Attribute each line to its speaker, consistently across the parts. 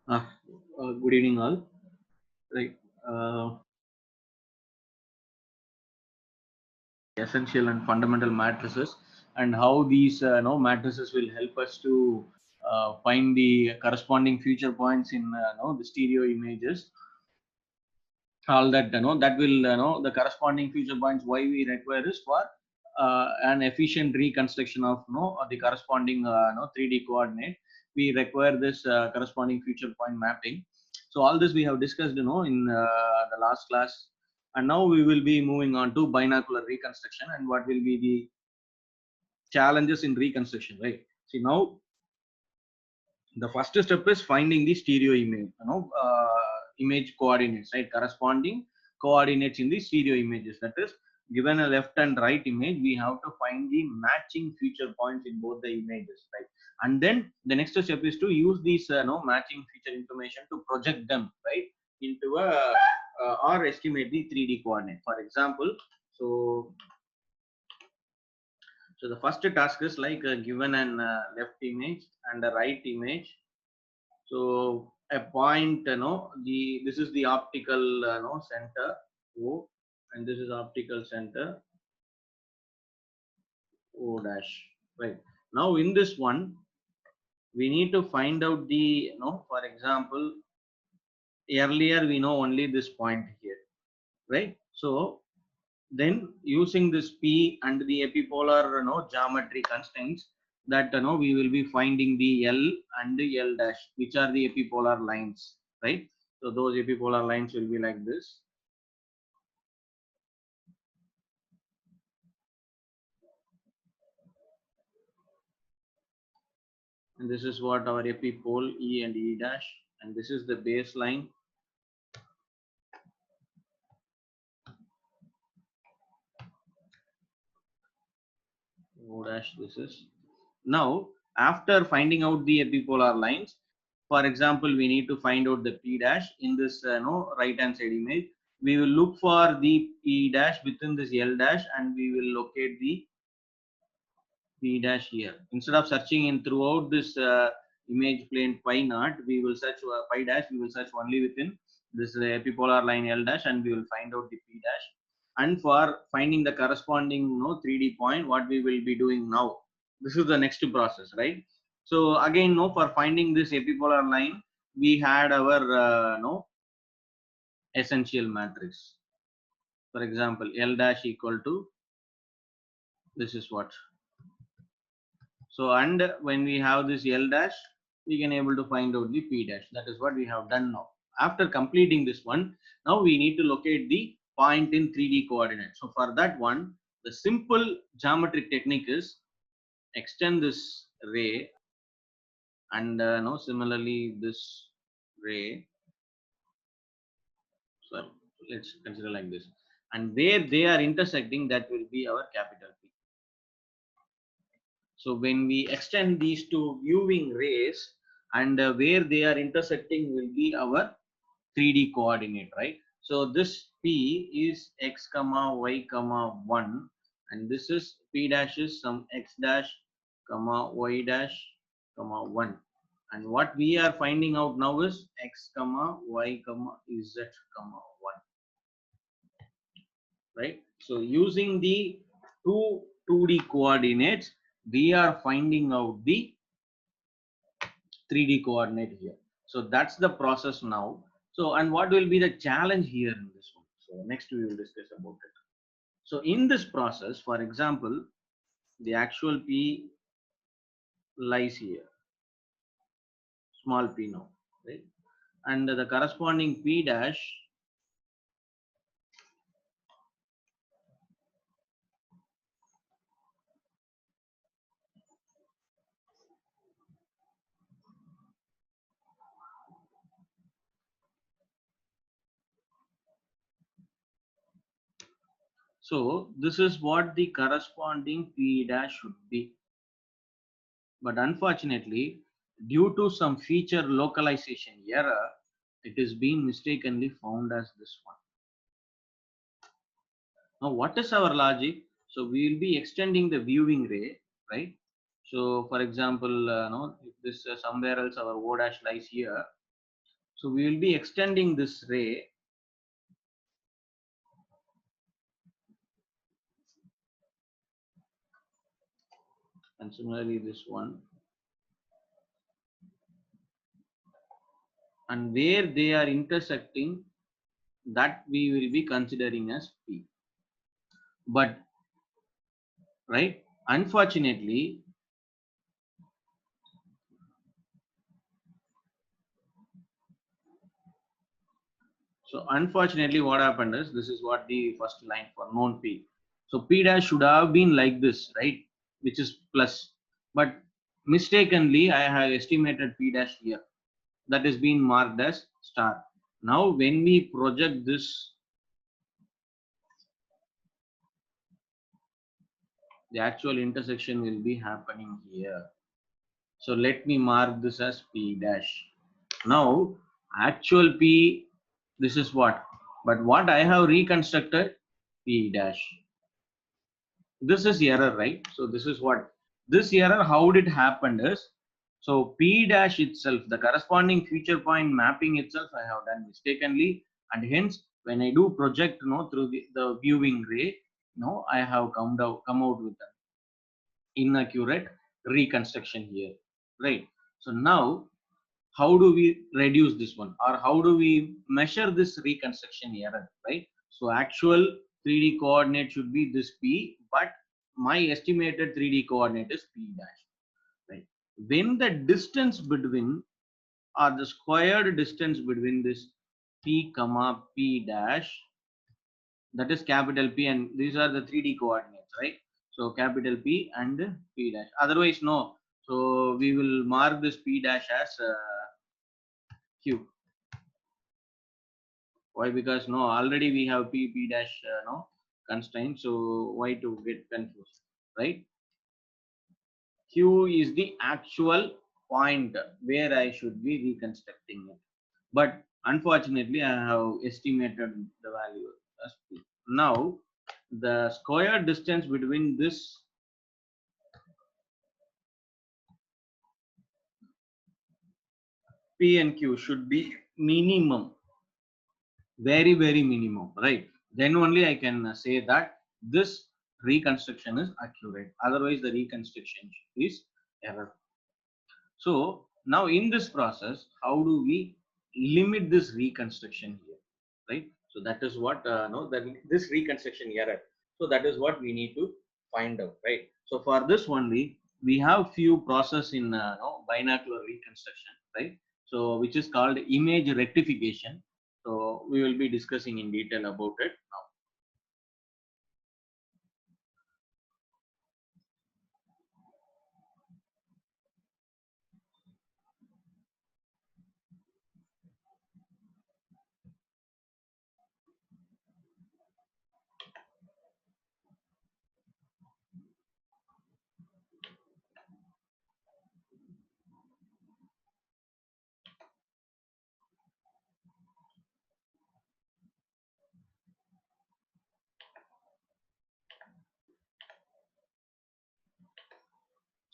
Speaker 1: Uh, Good evening, all. Right. Uh, Essential and fundamental matrices, and how these matrices will help us to find the corresponding future points in the stereo images. All that that will the corresponding future points. Why we require is for an efficient reconstruction of the corresponding 3D coordinate. We require this corresponding future point mapping. So all this we have discussed in the last class, and now we will be moving on to binocular reconstruction and what will be the challenges in reconstruction, right? See, now the first step is finding the stereo image, image coordinates, right? Corresponding coordinates in the stereo images. That is, given a left and right image, we have to find the matching feature points in both the images, right? And then the next step is to use these matching feature information to project them, right, into a or estimate the 3D coordinate. For example, so the first task is like given an left image and a right image. So a point, this is the optical center O, and this is optical center O dash. Right. Now in this one, we need to find out the for example, earlier we know only this point here, right? So then using this P and the epipolar geometry constraints, that we will be finding the L and the L dash, which are the epipolar lines, right? So those epipolar lines will be like this. And this is what our epipole E and E dash, and this is the baseline. O dash, this is. Now, after finding out the epipolar lines, for example, we need to find out the P dash in this right hand side image. We will look for the P dash within this L dash, and we will locate the P dash here. Instead of searching in throughout this image plane pi naught, we will search pi dash. We will search only within this epipolar line L dash, and we will find out the P dash. And for finding the corresponding 3D point, what we will be doing now, this is the next process, right? So again, for finding this epipolar line, we had our essential matrix. For example, L dash equal to, this is what. So, and when we have this L dash, we can able to find out the P dash. That is what we have done now. After completing this one, now we need to locate the point in 3D coordinates. So for that one, the simple geometric technique is extend this ray, and similarly this ray. So let's consider like this, and where they are intersecting, that will be our capital P. So when we extend these two viewing rays, and where they are intersecting will be our 3D coordinate, right? So this P is x comma y comma 1, and this is P dash is some x dash comma y dash comma 1. And what we are finding out now is x comma y comma z comma 1, right? So using the two 2D coordinates, we are finding out the 3D coordinate here. So that's the process now. So, and what will be the challenge here in this one? So next we will discuss about it. So in this process, for example, the actual P lies here, small p now, right? And the corresponding P dash, so this is what the corresponding P dash should be. But unfortunately, due to some feature localization error, it is being mistakenly found as this one. Now, what is our logic? So we will be extending the viewing ray, right? So, for example, if this somewhere else our O dash lies here, So we will be extending this ray, and similarly this one, and where they are intersecting, that we will be considering as P. But right, unfortunately, what happened is, this is what the first line for known P. So P dash should have been like this, right? Which is plus. But mistakenly, I have estimated P dash here. That is being marked as star. Now, when we project this, the actual intersection will be happening here. So let me mark this as P dash. Now, actual P, this is what? But what I have reconstructed, P dash. This is error, right? So this is what? This error, how did happen is, so P dash itself, the corresponding future point mapping itself, I have done mistakenly, and hence when I do project, through the viewing ray, I have come out with an inaccurate reconstruction here, right? So now, how do we reduce this one, or how do we measure this reconstruction error, right? So actual 3D coordinate should be this P, but my estimated 3D coordinate is P dash, right? When the distance between, or the squared distance between this P comma P dash, that is capital P, and these are the 3D coordinates, right? So capital P and P dash, otherwise no. So we will mark this P dash as Q. Why? Because no, already we have P dash no constraint, so why to get confused, right? Q is the actual point where I should be reconstructing it, but unfortunately I have estimated the value as P. Now the square distance between this P and Q should be minimum, very very minimum, right? Then only I can say that this reconstruction is accurate, otherwise the reconstruction is error. So now in this process, how do we limit this reconstruction here, right? So that is what no, that this reconstruction error, so that is what we need to find out, right? So for this only, we have few process in no, binocular reconstruction, right? So which is called image rectification. So we will be discussing in detail about it now.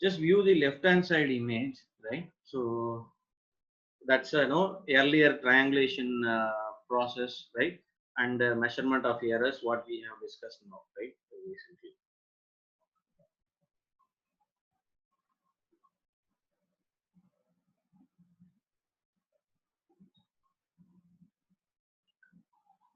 Speaker 1: Just view the left hand side image, right? So that's a no earlier triangulation process, right? And measurement of errors, what we have discussed now, right? Recently.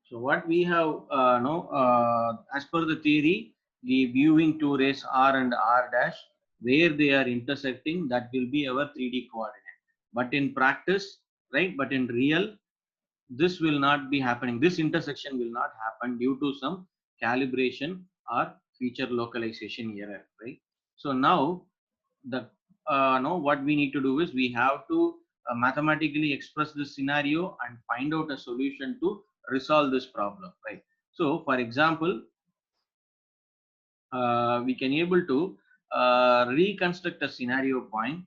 Speaker 1: So what we have no as per the theory, the viewing two rays r and r dash, where they are intersecting, that will be our 3D coordinate. But in practice, right, but in real, this will not be happening. This intersection will not happen due to some calibration or feature localization error, right? So now the no, what we need to do is, we have to mathematically express this scenario and find out a solution to resolve this problem, right? So for example, we can able to reconstruct a scenario point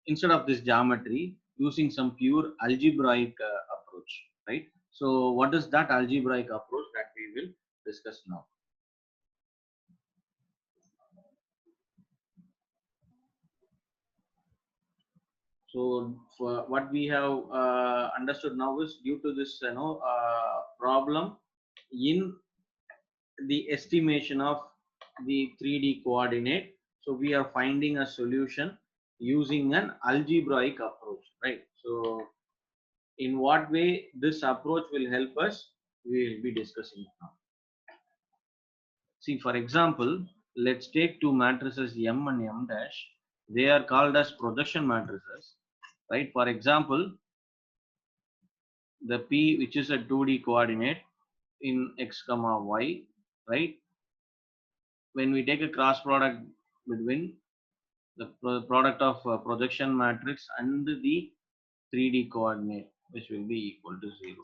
Speaker 1: instead of this geometry, using some pure algebraic approach, right? So what is that algebraic approach that we will discuss now? So for what we have understood now is due to this problem in the estimation of the 3D coordinate. So we are finding a solution using an algebraic approach, right? So in what way this approach will help us, we will be discussing now. See, for example, let's take two matrices M and M dash. They are called as projection matrices, right? For example, the P, which is a 2D coordinate in x comma y, right? When we take a cross product between the product of projection matrix and the 3D coordinate, which will be equal to 0.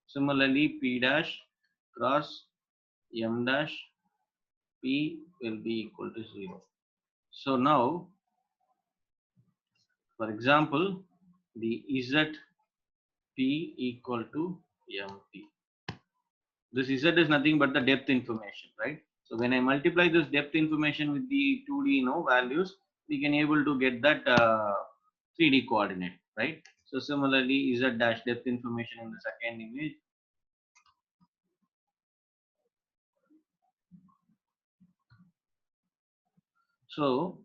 Speaker 1: Similarly, P dash cross M dash P will be equal to 0. So now, for example, the ZP equal to MP. This Z is nothing but the depth information, right? So when I multiply this depth information with the 2D values, we can able to get that 3D coordinate, right? So similarly, Z dash depth information in the second image. So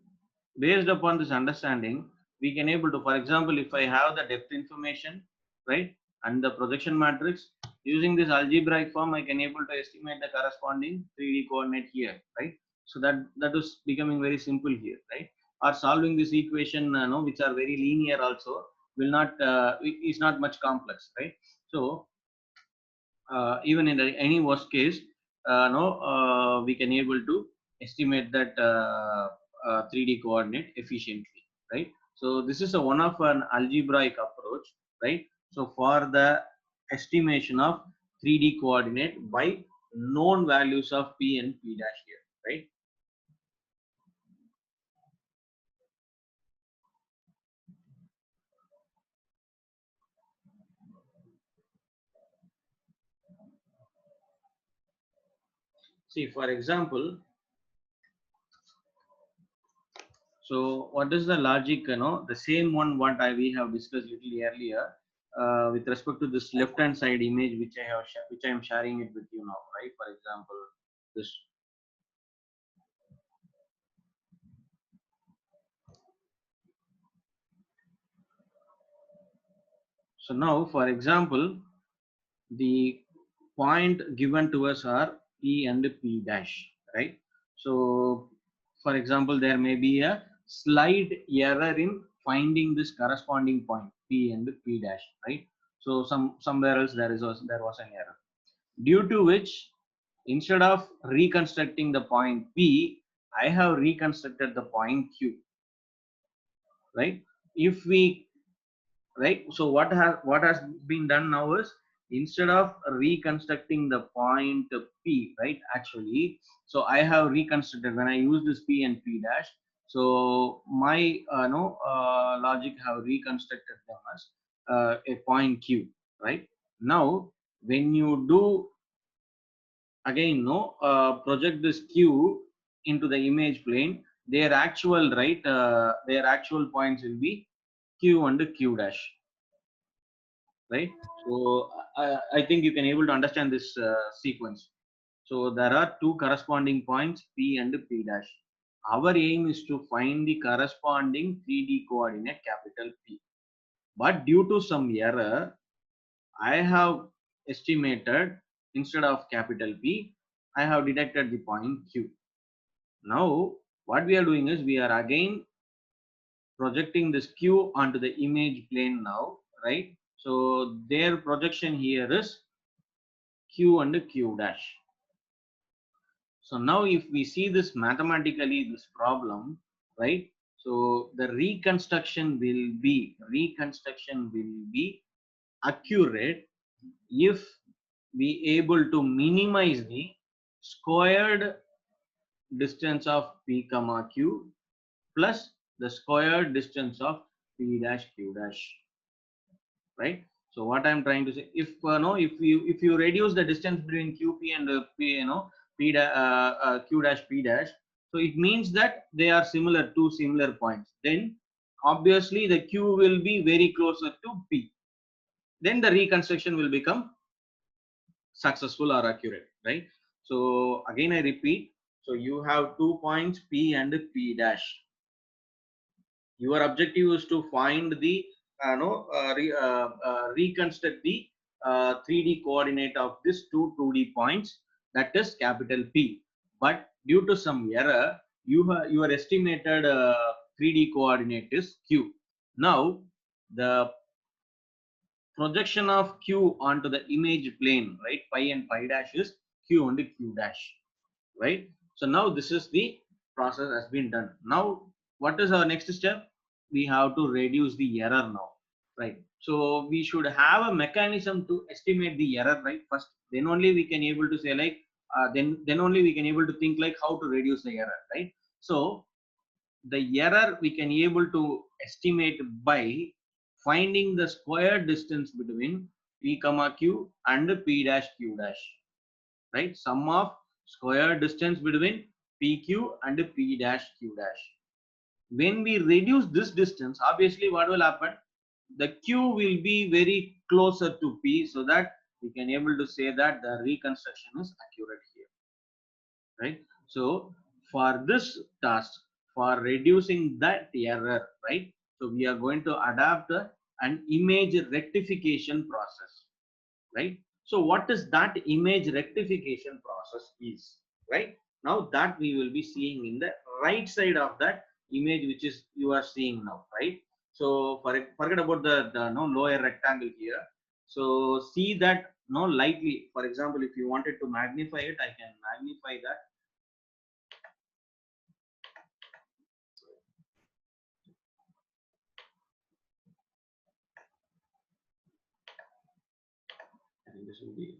Speaker 1: based upon this understanding, we can able to, for example, if I have the depth information, right, and the projection matrix, using this algebraic form, I can able to estimate the corresponding 3D coordinate here, right? So that is becoming very simple here, right? Or solving this equation, which are very linear also, will not is not much complex, right? So even in any worst case, no, we can able to estimate that 3D coordinate efficiently, right? So this is a one of an algebraic approach, right? So for the estimation of 3D coordinate by known values of P and P dash here, right? See, for example, so what is the logic? The same one what we have discussed little earlier with respect to this left hand side image, which I am sharing it with you now, right? For example, this. So now, for example, the point given to us are P and P dash, right? So, for example, there may be a slight error in finding this corresponding point P and P dash, right? So somewhere else there was an error, due to which instead of reconstructing the point P, I have reconstructed the point Q, right? If we right, so what has been done now is, instead of reconstructing the point P, right, actually, so I have reconstructed when I use this P and P dash. So my no logic have reconstructed them as a point Q, right? Now when you do again project this Q into the image plane, their actual right their actual points will be Q and Q dash, right? So I think you can able to understand this sequence. So there are two corresponding points P and P dash. Our aim is to find the corresponding 3D coordinate capital P, but due to some error I have estimated, instead of capital P, I have detected the point Q. Now what we are doing is, we are again projecting this Q onto the image plane now, right? So their projection here is Q and Q dash. So now if we see this mathematically, this problem, right? So the reconstruction will be accurate if we able to minimize the squared distance of P comma Q plus the squared distance of P dash Q dash, right? So what I'm trying to say, if no, if you reduce the distance between QP and P, Q dash P dash, so it means that they are similar, two similar points. Then obviously the Q will be very closer to P. Then the reconstruction will become successful or accurate, right? So again I repeat, so you have 2 points P and P dash. Your objective is to find the reconstruct the 3D coordinate of this 2D points, that is capital P. But due to some error, your estimated 3D coordinate is Q. Now the projection of Q onto the image plane, right? Pi and pi dash is Q and Q dash, right? So now this is the process has been done. Now what is our next step? We have to reduce the error now, right? So we should have a mechanism to estimate the error, right? First, then only we can able to say like, then only we can able to think like how to reduce the error, right? So the error we can able to estimate by finding the square distance between P comma Q and P dash Q dash, right? Sum of square distance between PQ and P dash Q dash. When we reduce this distance, obviously what will happen? The Q will be very closer to P, so that we can able to say that the reconstruction is accurate here, right? So for this task, for reducing that error, right? So we are going to adapt an image rectification process, right? So what is that image rectification process is, right? Now that we will be seeing in the right side of that image, which is you are seeing now, right? So forget about the no lower rectangle here. So see that no lightly. For example, if you wanted to magnify it, I can magnify that. I think this will be.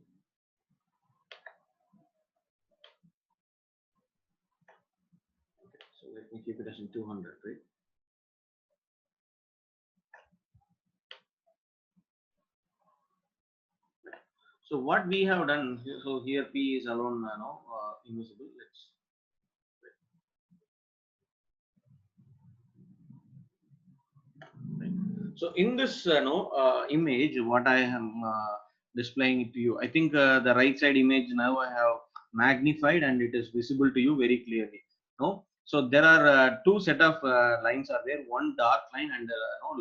Speaker 1: Okay, so let me keep it as in 200, right? So what we have done, so here P is alone, invisible. Let's. Right. So in this image, what I am displaying it to you, I think the right side image now I have magnified and it is visible to you very clearly. No, so there are two set of lines are there. One dark line and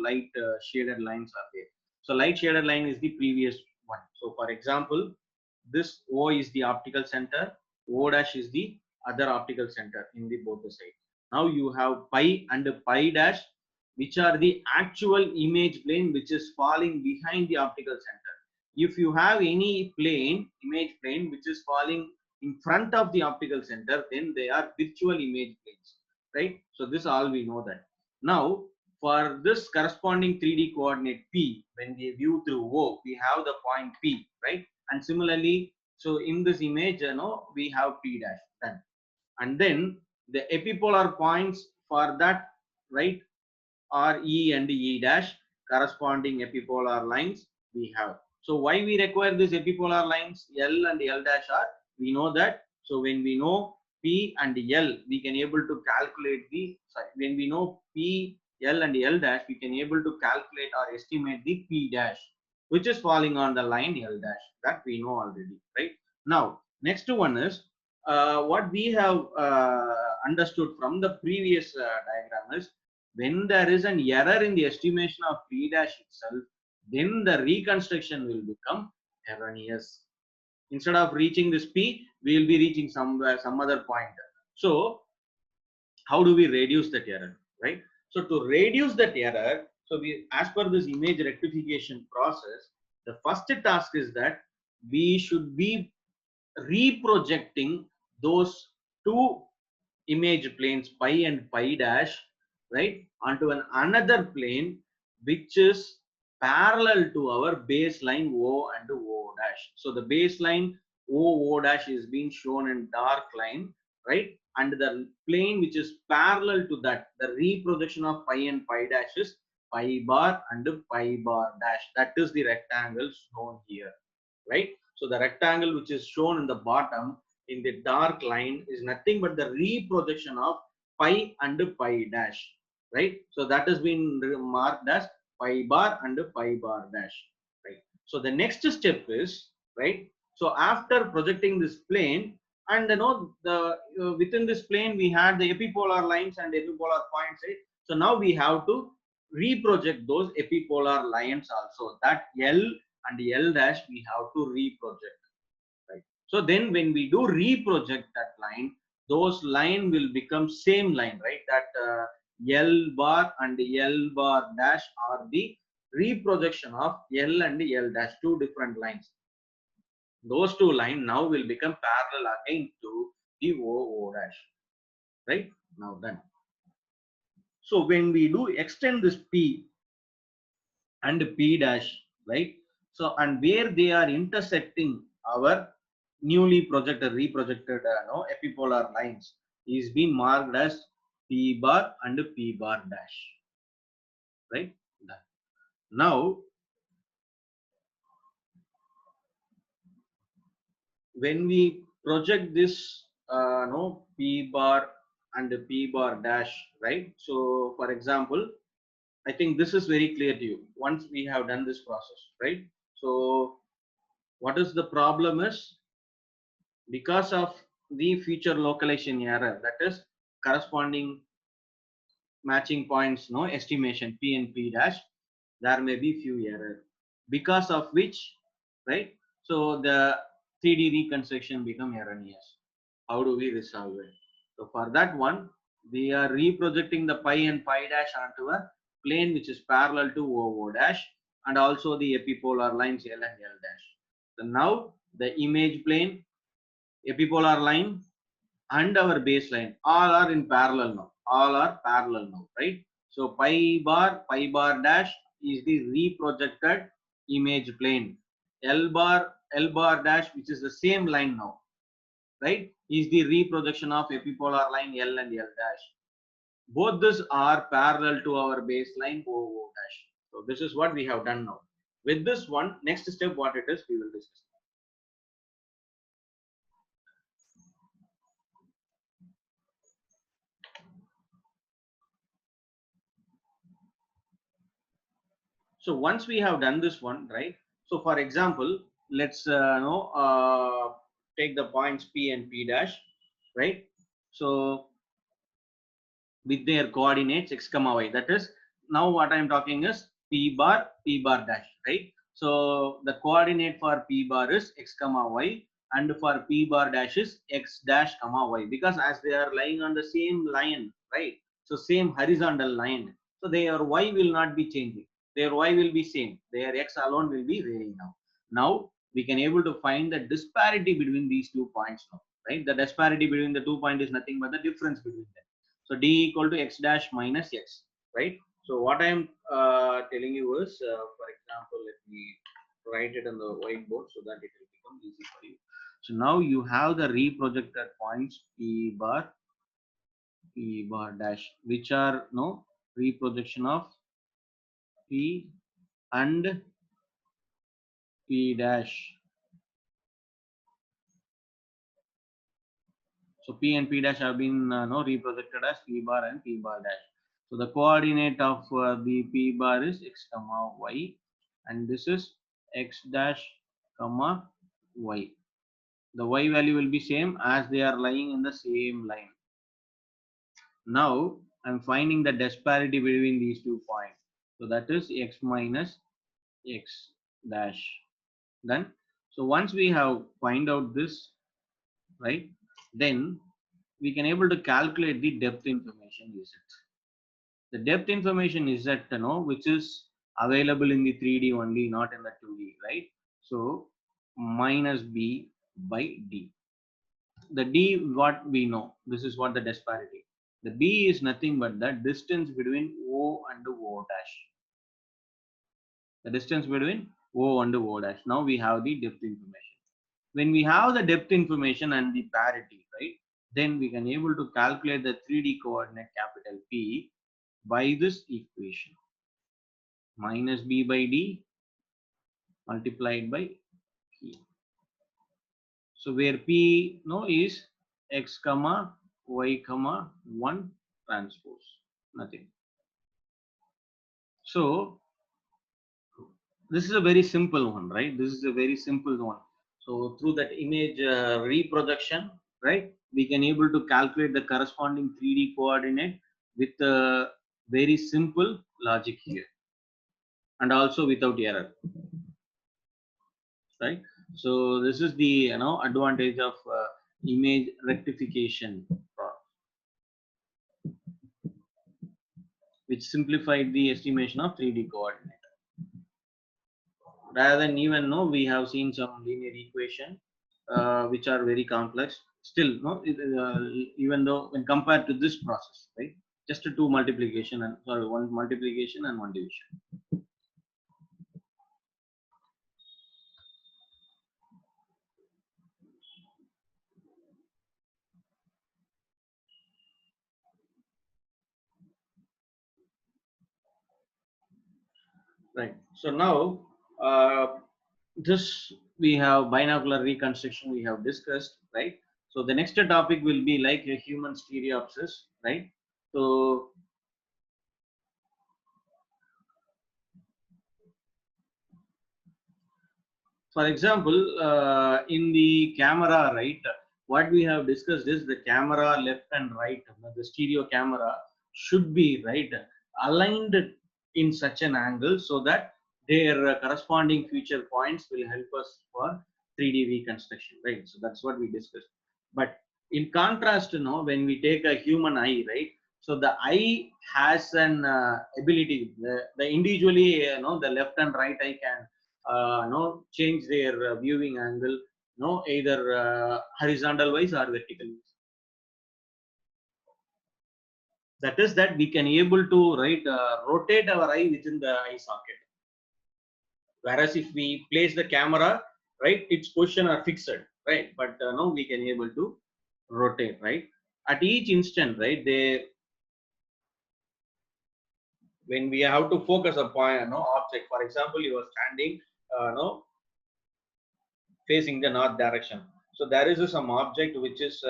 Speaker 1: light shaded lines are there. So light shaded line is the previous one. So for example, this O is the optical center, O dash is the other optical center in the both the side. Now you have pi and pi dash, which are the actual image plane which is falling behind the optical center. If you have any plane, image plane, which is falling in front of the optical center, then they are virtual image planes, right? So this all we know that. Now, for this corresponding 3D coordinate P, when we view through O, we have the point P, right? And similarly, so in this image, we have P dash done. And then the epipolar points for that, right, are E and E dash, corresponding epipolar lines we have. So why we require these epipolar lines L and L dash are, we know that. So when we know P and L, we can able to calculate the, sorry, when we know P, L and L dash, we can able to calculate or estimate the P dash, which is falling on the line L dash. That we know already, right? Now, next one is what we have understood from the previous diagram is, when there is an error in the estimation of P dash itself, then the reconstruction will become erroneous. Instead of reaching this P, we will be reaching somewhere, some other point. So how do we reduce that error, right? So to reduce that error, so we, as per this image rectification process, the first task is that we should be reprojecting those two image planes pi and pi dash, right, onto another plane which is parallel to our baseline O and O dash. So the baseline O dash is being shown in dark line, right, and the plane which is parallel to that, the reprojection of pi and pi dash is pi bar and pi bar dash. That is the rectangle shown here, right? So the rectangle which is shown in the bottom in the dark line is nothing but the reprojection of pi and pi dash, right? So that has been marked as pi bar and pi bar dash, right? So the next step is, right? So after projecting this plane, and the within this plane we had the epipolar lines and epipolar points, right? So now we have to reproject those epipolar lines also. That L and L dash we have to reproject, right? So then when we do reproject that line, those line will become same line, right? That L bar and L bar dash are the reprojection of L and L dash, two different lines. Those two lines now will become parallel again to the O dash, right? Now then, so when we do extend this P and P dash, right? So and where they are intersecting our newly reprojected epipolar lines is being marked as P bar and P bar dash, right? Now when we project this P bar and P bar dash, right? So for example, I think this is very clear to you once we have done this process, right? So what is the problem is, because of the feature localization error, that is corresponding matching points no estimation P and P dash, there may be few error, because of which, right? So the 3D reconstruction become erroneous. How do we resolve it? So for that one, we are reprojecting the pi and pi dash onto a plane which is parallel to OO dash, and also the epipolar lines L and L dash. So now the image plane, epipolar line, and our baseline all are in parallel now, all are parallel now, right? So pi bar dash is the reprojected image plane. L bar dash, which is the same line now, right, is the reprojection of epipolar line L and L dash. Both these are parallel to our baseline OO dash. So this is what we have done now. With this one, next step what it is we will discuss. So once we have done this one, right? So for example, let's take the points P and P dash, right? So with their coordinates x comma y, that is now what I am talking is P bar dash, right? So the coordinate for P bar is x comma y, and for P bar dash is x dash comma y, because as they are lying on the same line, right? So same horizontal line, so their y will not be changing, their y will be same, their x alone will be varying. Now we can able to find the disparity between these 2 points now, right? The disparity between the 2 points is nothing but the difference between them. So d equal to x dash minus x, right? So what I am telling you is, for example, let me write it on the whiteboard so that it will become easy for you. So now you have the reprojected points P bar dash, which are no reprojection of P and P dash. So P and P dash have been reprojected as P bar and P bar dash. So the coordinate of the P bar is x comma y, and this is x dash comma y. The y value will be same as they are lying in the same line. Now I'm finding the disparity between these 2 points. So that is x minus x dash. Then so once we have find out this, right, then we can able to calculate the depth information is it. The depth information is that which is available in the 3D only, not in the 2D, right? So minus b by d. The d what we know, this is what the disparity. The b is nothing but the distance between O and O dash. The distance between O and O dash. Now we have the depth information. When we have the depth information and the parity, right, then we can able to calculate the 3D coordinate capital P by this equation, minus b by d multiplied by p. So where p is x comma y comma 1 transpose, nothing. So this is a very simple one, right? This is a very simple one. So through that image reprojection, right, we can able to calculate the corresponding 3D coordinate with a very simple logic here, and also without error, right? So this is the advantage of image rectification, which simplified the estimation of 3D coordinate. Rather than even we have seen some linear equation which are very complex. Still, even though when compared to this process, right? Just a two multiplication and sorry, one multiplication and one division. Right. So now this we have binocular reconstruction we have discussed, right? So the next topic will be like a human stereopsis, right? So for example, in the camera, right, what we have discussed is the camera left and right, the stereo camera should be right aligned in such an angle so that their corresponding feature points will help us for 3D reconstruction, right? So that's what we discussed. But in contrast, when we take a human eye, right? So the eye has an ability, the individually, the left and right eye can change their viewing angle, either horizontal wise or vertical wise. That is that we can able to rotate our eye within the eye socket, whereas if we place the camera, right, its position are fixed, right? But now we can able to rotate, right, at each instant, right? They When we have to focus a point, object, for example, you are standing facing the north direction. So there is some object which is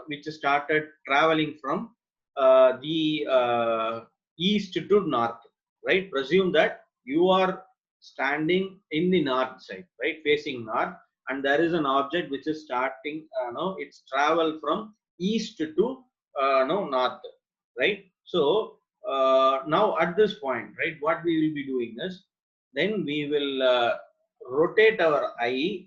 Speaker 1: which started traveling from the east to north, right? Presume that you are standing in the north side, right, facing north, and there is an object which is starting, it's travel from east to north, right? So now at this point, right, what we will be doing is then we will rotate our eye,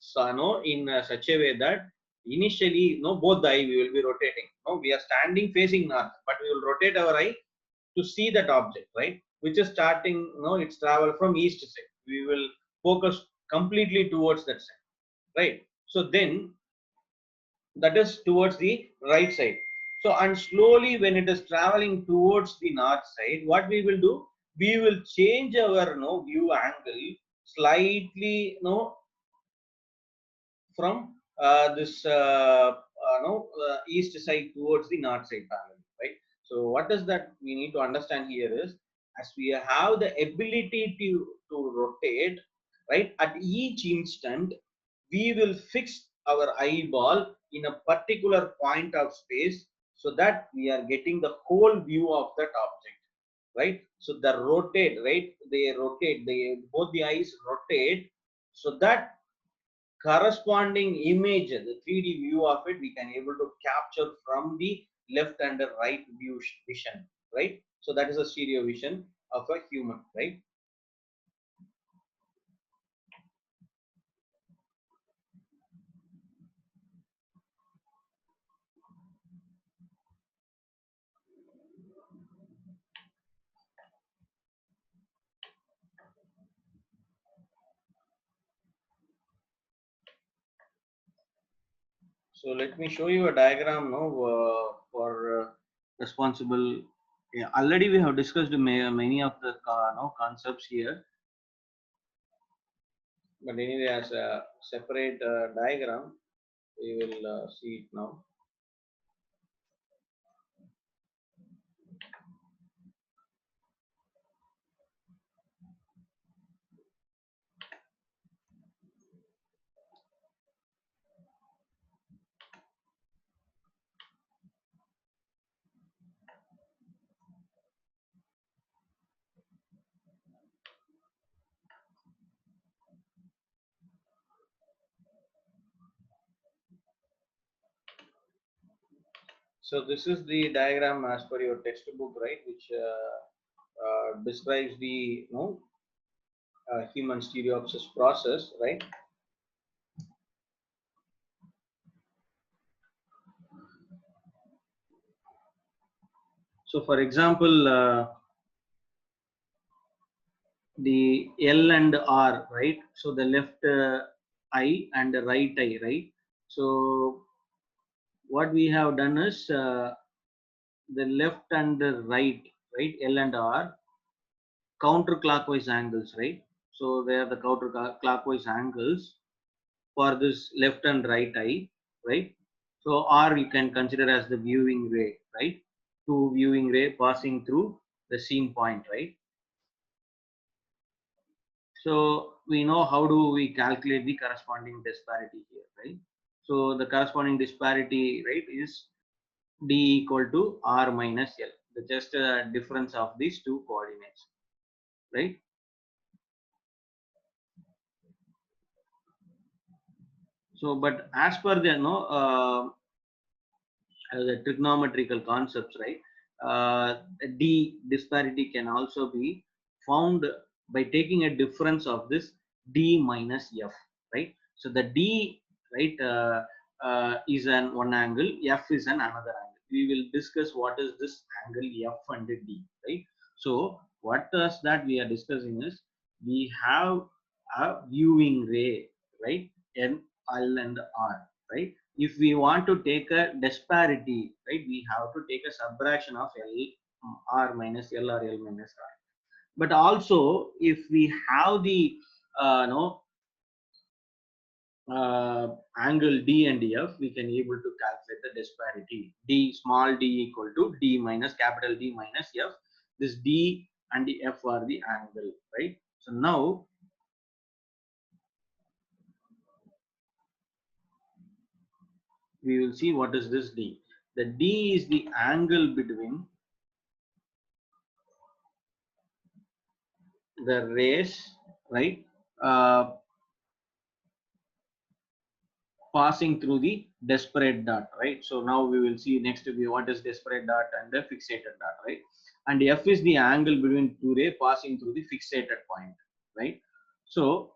Speaker 1: so, in such a way that initially, both the eye we will be rotating. No, we are standing facing north, but we will rotate our eye to see that object, right? Which is starting, it's travel from east side. We will focus completely towards that side, right? So then that is towards the right side. So and slowly when it is traveling towards the north side, what we will do? We will change our view angle slightly, from this east side towards the north side parallel, right? So what is that we need to understand here is, as we have the ability to rotate, right, at each instant we will fix our eyeball in a particular point of space so that we are getting the whole view of that object, right? So the rotate, right, they both the eyes rotate so that corresponding image, the 3D view of it, we can able to capture from the left and the right view vision, right? So that is a stereo vision of a human, right? So let me show you a diagram now for responsible. Yeah, already we have discussed many of the concepts here, but anyway, as a separate diagram, we will see it now. So this is the diagram as per your textbook, right, which describes the human stereopsis process, right? So for example, the L and R, right? So the left eye and the right eye, right? So what we have done is the left and the right, right? L and R counterclockwise angles, right? So they are the counterclockwise angles for this left and right eye, right? So R you can consider as the viewing ray, right? Two viewing ray passing through the scene point, right? So we know how do we calculate the corresponding disparity here, right? So the corresponding disparity, right, is D equal to R minus L. The just difference of these two coordinates, right? So, but as per the the trigonometrical concepts, right? D disparity can also be found by taking a difference of this D minus F, right? So the D, right, is an one angle, F is an another angle. We will discuss what is this angle F and D, right? So what is that we are discussing is we have a viewing ray, right? N, L and R, right? If we want to take a disparity, right, we have to take a subtraction of L R minus L or L minus R. But also, if we have the no angle D and F, we can able to calculate the disparity. D small d equal to D minus capital D minus F. This D and the F are the angle, right? So now we will see what is this D. The D is the angle between the rays, right, uh, passing through the disparate dot, right? So now we will see next to be what is disparate dot and the fixated dot, right? And F is the angle between two ray passing through the fixated point, right? So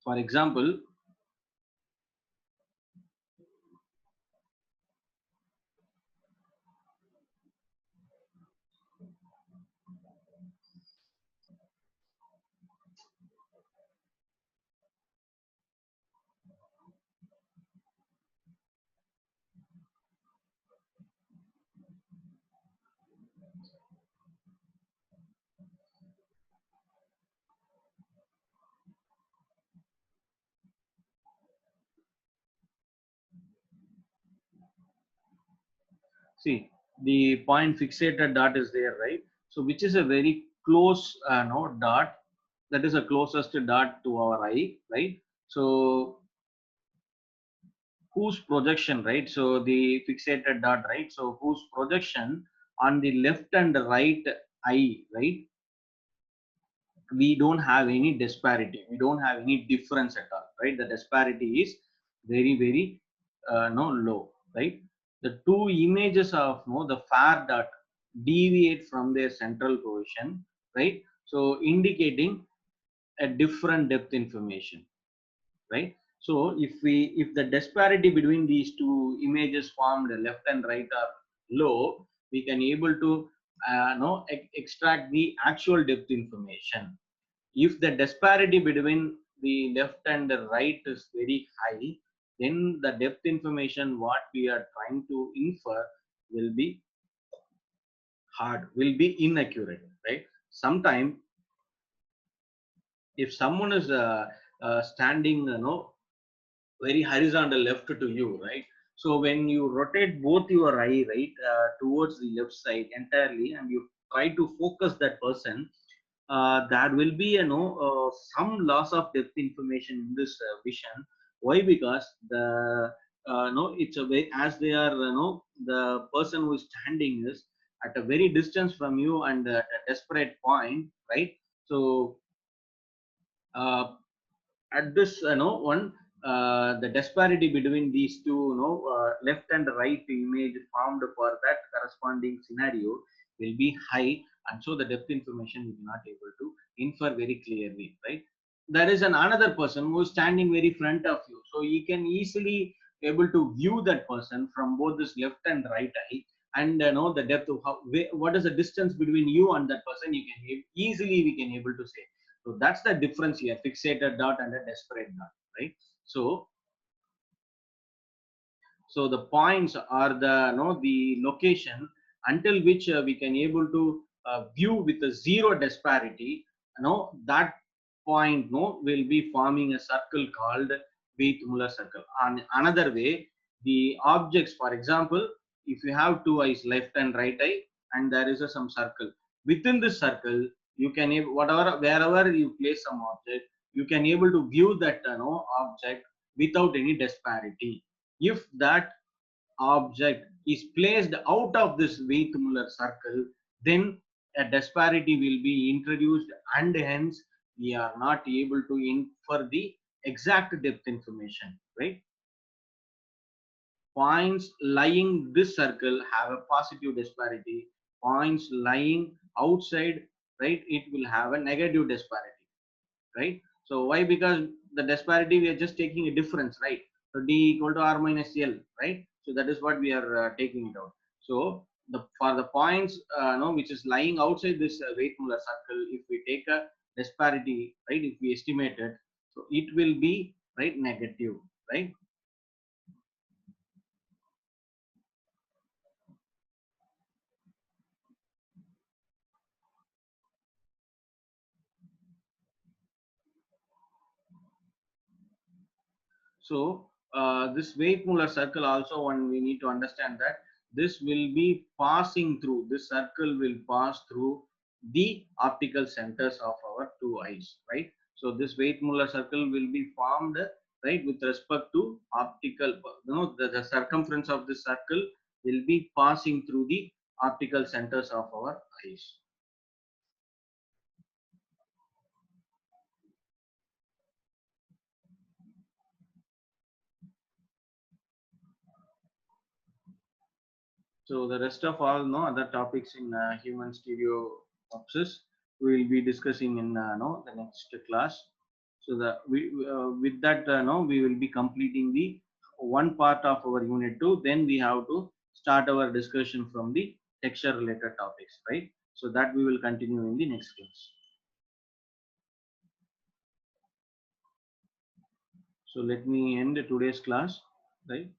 Speaker 1: for example, see the point fixated dot is there, right? So which is a very close no dot, that is the closest dot to our eye, right? So whose projection, right? So the fixated dot, right? So whose projection on the left and right eye, right? We don't have any disparity. We don't have any difference at all, right? The disparity is very, very no low, right? The two images of the fair dot deviate from their central position, right? So indicating a different depth information, right? So if the disparity between these two images formed left and right are low, we can able to extract the actual depth information. If the disparity between the left and the right is very high, then the depth information what we are trying to infer will be hard, will be inaccurate, right? Sometime if someone is standing very horizontal left to you, right? So when you rotate both your eye, right, towards the left side entirely, and you try to focus that person, there will be some loss of depth information in this vision. Why? Because the no, it's a way as they are the person who is standing is at a very distance from you and at a desperate point, right? So uh, at this one the disparity between these two, left and right image formed for that corresponding scenario will be high, and so the depth information we are not able to infer very clearly, right? There is another person who is standing very front of you, so you can easily able to view that person from both this left and right eye, and know the depth of what is the distance between you and that person. You can easily we can able to say. So that's the difference here, fixated dot and a disparate dot, right? So the points are the the location until which we can able to view with a zero disparity. That point will be forming a circle called Weith-Muller circle. On another way, the objects, for example, if you have two eyes, left and right eye, and there is some circle within this circle, you can whatever wherever you place some object, you can able to view that object without any disparity. If that object is placed out of this Weith-Muller circle, then a disparity will be introduced, and hence we are not able to infer the exact depth information, right? Points lying this circle have a positive disparity. Points lying outside, right, it will have a negative disparity, right? So why? Because the disparity, we are just taking a difference, right? So d equal to r minus l, right? So that is what we are taking it out. So for the points which is lying outside this Weith-Muller circle, if we take a disparity, right, if we estimate it, so it will be right negative, right? So this Weith-Muller circle also, one we need to understand that this will be passing through, this circle will pass through the optical centers of our two eyes, right? So this Weith-Muller circle will be formed, right, with respect to optical, the circumference of this circle will be passing through the optical centers of our eyes. So the rest of all no other topics in human stereopsis we will be discussing in no the next class. So that we with that no we will be completing the one part of our unit 2. Then we have to start our discussion from the texture related topics, right? So that we will continue in the next class. So let me end today's class, right?